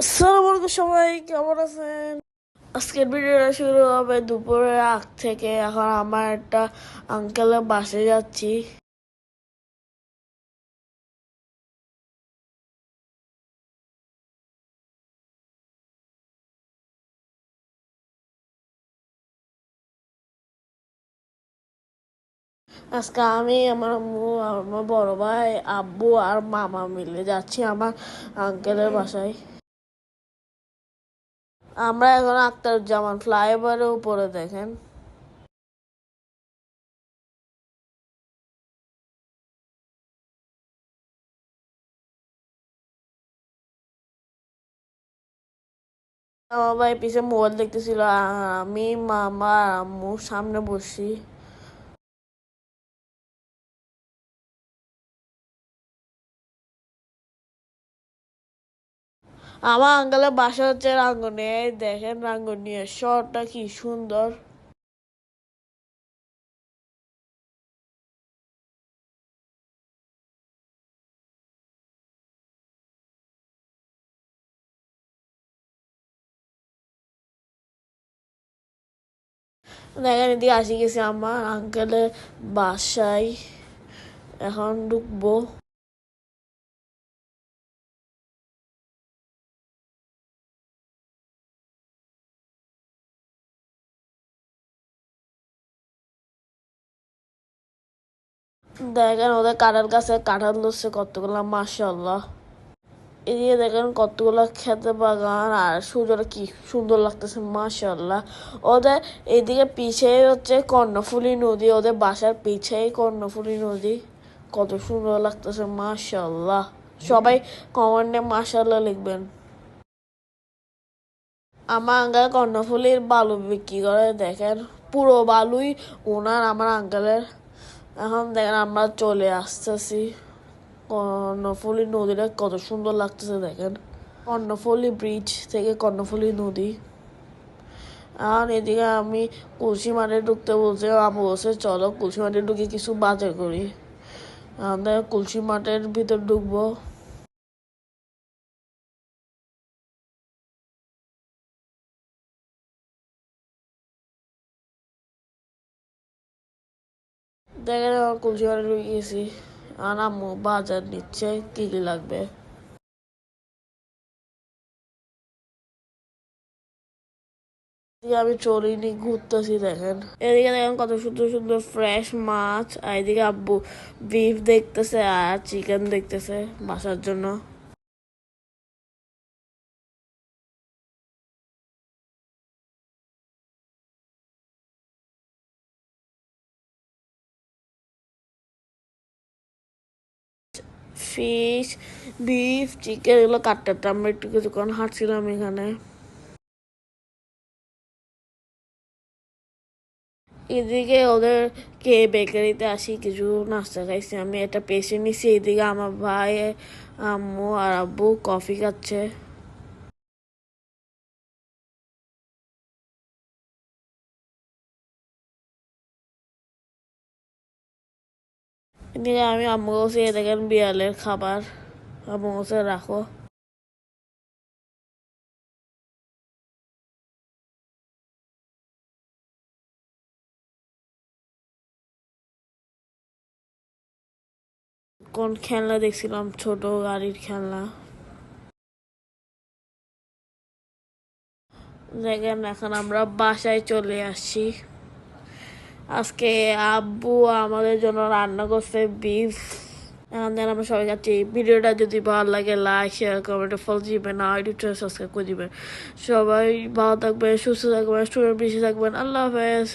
আসসালামু আলাইকুম, সবাই কেমন আছেন? আজকের ভিডিওটা শুরু হবে দুপুরের আগ থেকে। এখন আমার একটা আঙ্কেলের বাসায় যাচ্ছি। আজকে আমি, আমার আম্মু, আমার বড় ভাই, আব্বু আর মামা মিলে যাচ্ছি আমার আঙ্কেলের বাসায়। আমরা এখন আখতারুজ্জামান ফ্লাইওভারের উপরে, দেখেন। আমার ভাই পিছে মোবাইল দেখতেছিল আর আমি, মামা আর আম্মু সামনে বসছি। আমার আঙ্কেলের বাসা হচ্ছে রাঙ্গুনিয়া। দেখেন রাঙ্গুনিয়া শহরটা কি সুন্দর। দেখেন এদিকে আসি গেছি আমার আঙ্কেলের বাসায়। এখন ঢুকবো। দেখেন ওদের কাঁঠাল গাছে কাঁঠাল ধরছে কতগুলা, মাশাআল্লাহ। এদিকে দেখেন কতগুলা খেতে বাগান আর সূর্যটা কি সুন্দর লাগতেছে, মাশাআল্লাহ। ওদের এদিকে পিছে হচ্ছে কর্ণফুলী নদী, ওদের বাসার পিছেই কর্ণফুলী নদী। কত সুন্দর লাগতেছে, মাশাআল্লাহ। সবাই কমেন্টে মাশাআল্লাহ লিখবেন। আমার আঙ্কেল কর্ণফুলীর বালু বিক্রি করে, দেখেন পুরো বালুই ওনার, আমার আঙ্কেলের। এখন দেখেন আমরা চলে আসতেছি। কর্ণফুলী নদীটা কত সুন্দর লাগতেছে, দেখেন কর্ণফুলী ব্রিজ থেকে কর্ণফুলী নদী। আর এদিকে আমি কলসি মাঠে ঢুকতে বলছে, আমি বলছে চলো কলসি মাঠে ঢুকে কিছু বাজার করি। আমাদের কলসি মাঠের ভিতর ঢুকবো। দেখেন আমার কলসি মাঠে ঢুকে গেছি। আর আম্মু বাজার নিচ্ছে কি কি লাগবে। এদিকে আমি চলিনি, ঘুরতেছি, দেখেন। এদিকে দেখেন কত সুন্দর সুন্দর ফ্রেশ মাছ। আর এদিকে আব্বু বিফ দেখতেছে আর চিকেন দেখতেছে বাসার জন্য। ফিশ, বিফ, চিকেন এগুলো কাটতে আমরা একটু কিছুক্ষণ হাঁটছিলাম এখানে। এদিকে ওদের কে বেকারিতে আসি কিছু নাস্তা খাইছি, আমি একটা পেস্ট্রি নিছি। এদিকে আমার ভাই, আম্মু আর আব্বু কফি খাচ্ছে। এদিকে আমি আম্মু বলছি দেখেন বিড়ালের খাবার, আম্মু বলছে রাখো। কোন খেলনা দেখছিলাম, ছোট গাড়ির খেলনা। দেখেন এখন আমরা বাসায় চলে আসছি। আজকে আব্বু আমাদের জন্য রান্না করছে বিফ। এখন দেখেন আমরা সবাই খাচ্ছি। ভিডিওটা যদি ভালো লাগে লাইক শেয়ার কমেন্ট ফলো দিবেন, আর ইউটিউব সাবস্ক্রাইব করে দিবেন। সবাই ভালো থাকবেন, সুস্থ থাকবেন, স্টুডেন্ট বেশি থাকবেন। আল্লাহ হাফেজ।